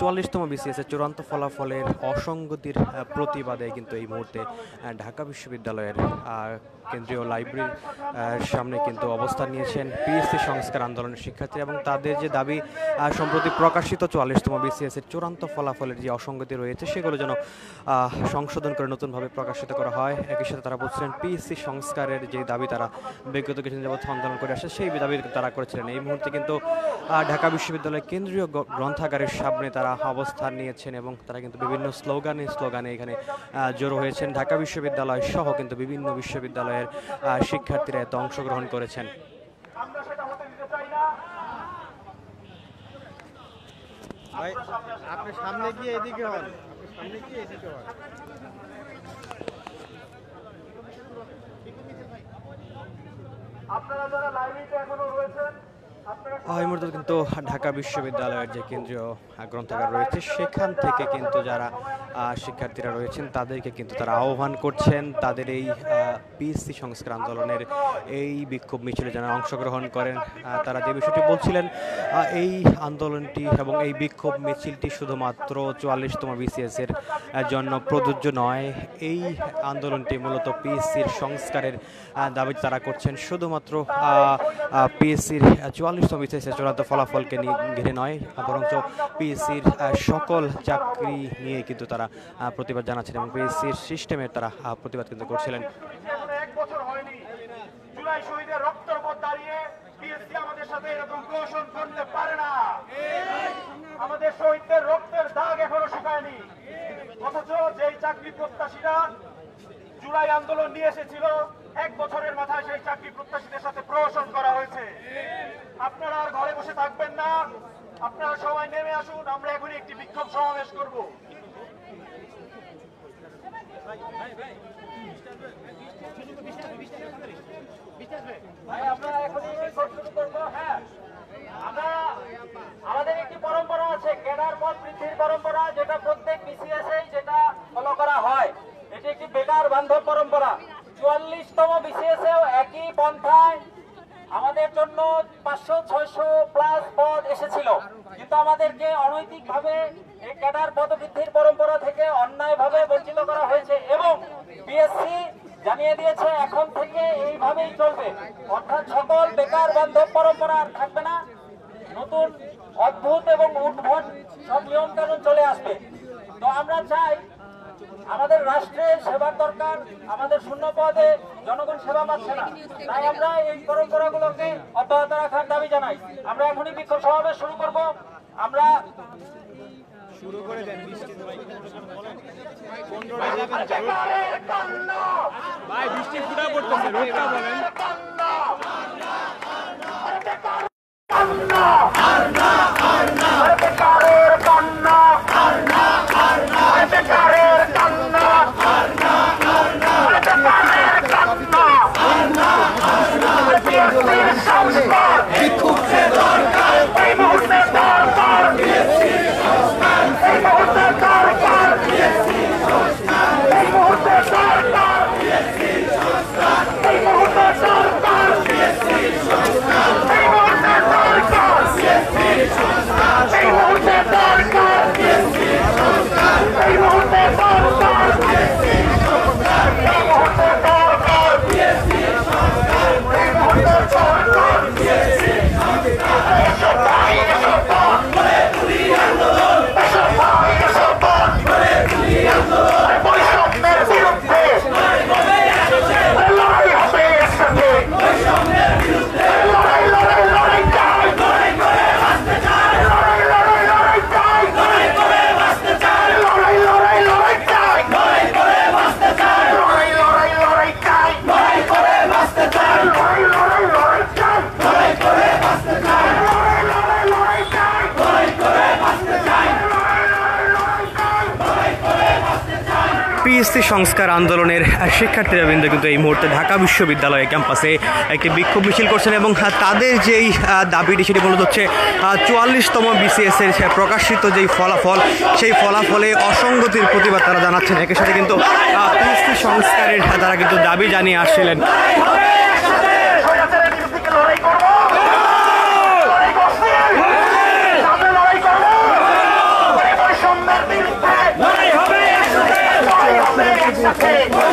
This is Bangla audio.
44তম বিসিএস এর চূড়ান্ত ফলাফলের অসঙ্গতির প্রতিবাদে কিন্তু এই মুহূর্তে ঢাকা বিশ্ববিদ্যালয়ের কেন্দ্রীয় লাইব্রেরির সামনে কিন্তু অবস্থান নিয়েছেন পিএসসি সংস্কার আন্দোলনের শিক্ষার্থীরা এবং তাদের যে দাবি সম্প্রতি প্রকাশিত 44তম বিসিএস এর চূড়ান্ত ফলাফলের যে অসঙ্গতি রয়েছে সেগুলো যেন সংশোধন করে নতুনভাবে প্রকাশিত করা হয়। একই সাথে তারা বলছিলেন পিএসসি সংস্কারের যে দাবি তারা বিগত কিছুদিন যাবৎ আন্দোলন করে আসে সেই দাবি তারা করেছিলেন। এই মুহূর্তে কিন্তু ঢাকা বিশ্ববিদ্যালয়ের কেন্দ্রীয় গ্রন্থাগারের সামনে তারা অবস্থান নিয়েছেন এবং তারা কিন্তু বিভিন্ন স্লোগানে এখানে জড়ো হয়েছেন। ঢাকা বিশ্ববিদ্যালয় সহ কিন্তু বিভিন্ন বিশ্ববিদ্যালয়ের শিক্ষার্থীরা এতে অংশগ্রহণ করেছেন। আপনি সামনে গিয়ে এদিকে হন, আপনারা যারা লাইব্রেরিতে এখনো রয়েছেন এই মুহূর্তে কিন্তু ঢাকা বিশ্ববিদ্যালয়ের যে কেন্দ্রীয় গ্রন্থাগার রয়েছে সেখান থেকে কিন্তু যারা শিক্ষার্থীরা রয়েছেন তাদেরকে কিন্তু তারা আহ্বান করছেন তাদের এই পিএসসি সংস্কার আন্দোলনের এই বিক্ষোভ মিছিলে যারা অংশগ্রহণ করেন। তারা যে বিষয়টি বলছিলেন এই আন্দোলনটি এবং এই বিক্ষোভ মিছিলটি শুধুমাত্র 44তম বিসিএস এর জন্য প্রযোজ্য নয়। এই আন্দোলনটি মূলত পিএসসির সংস্কারের দাবি তারা করছেন, শুধুমাত্র পিএসসির 44তম বিসিএস এর চূড়ান্ত ফলাফলকে ঘিরে নয় বরঞ্চ পিএসসির সকল চাকরি নিয়ে কিন্তু তারা প্রতিবাদ জানাচ্ছেন এবং পিএসসির সিস্টেমের তারা প্রতিবাদ কিন্তু করছিলেন। এক বছর হয়নি, জুলাই শহীদের রক্তের উপর দাঁড়িয়ে পিএসসি আমাদের সাথে এরকম প্রহসন করতে পারে না। আমাদের শহীদদের রক্তের দাগ এখনো শুকায়নি, অথচ যেই চাকরি প্রত্যাশীরা জুলাই আন্দোলন নিয়ে এসেছিল এক বছরের মাথায় সেই চাকরি প্রত্যাশীদের সাথে প্রহসন করা হয়েছে। আপনারা আর ঘরে বসে থাকবেন না, আপনারা সবাই নেমে আসুন, আমরা এখনই একটি বিক্ষোভ সমাবেশ করব। আপনারা এখনই শুরু করবো। হ্যাঁ, আমাদের একটি পরম্পরা আছে, ক্যাডার পদ বৃদ্ধির পরম্পরা, যেটা প্রত্যেক বিসিএস যেটা ফলো করা হয়। এটি একটি বেকার বান্ধব পরম্পরা। 44তম বিসিএস এও একই পন্থায় আমাদের জন্য 500-600 প্লাস পদ এসেছিল, কিন্তু আমাদেরকে অনৈতিকভাবে এই ক্যাডার পদ বৃদ্ধির পরম্পরা থেকে অন্যায়ভাবে বঞ্চিত করা হয়েছে এবং পিএসসি জানিয়ে দিয়েছে এখন থেকে এইভাবেই চলবে, অর্থাৎ সকল বেকার বান্ধব পরম্পরা আর থাকবে না, নতুন অদ্ভুত এবং উদ্ভট সব নিয়ম কানুন চলে আসবে। তো আমরা চাই আমাদের রাষ্ট্রের সেবার দরকার, আমাদের শূন্য পদে জনগণ সেবা পাচ্ছে না, তাই আমরা এই পরম্পরাগুলোকে অব্যাহত রাখার দাবি জানাই। আমরা এখনই বিক্ষোভ সমাবেশ শুরু করব। আমরা শুরু করে দেন। ভাই বৃষ্টি ফুটা পড়তেছে, রোডটা বলেন। পিএসসি সংস্কার আন্দোলনের শিক্ষার্থীরা বৃন্দ কিন্তু এই মুহূর্তে ঢাকা বিশ্ববিদ্যালয় ক্যাম্পাসে একটি বিক্ষোভ মিছিল করছেন এবং তাদের যেই দাবিটি সেটি মূলত হচ্ছে 44তম বিসিএস এর প্রকাশিত যেই ফলাফল সেই ফলাফলে অসঙ্গতির প্রতিবাদ তারা জানাচ্ছেন। একই সাথে কিন্তু পিএসসি সংস্কারের তারা কিন্তু দাবি জানিয়ে আসছিলেন। রাখে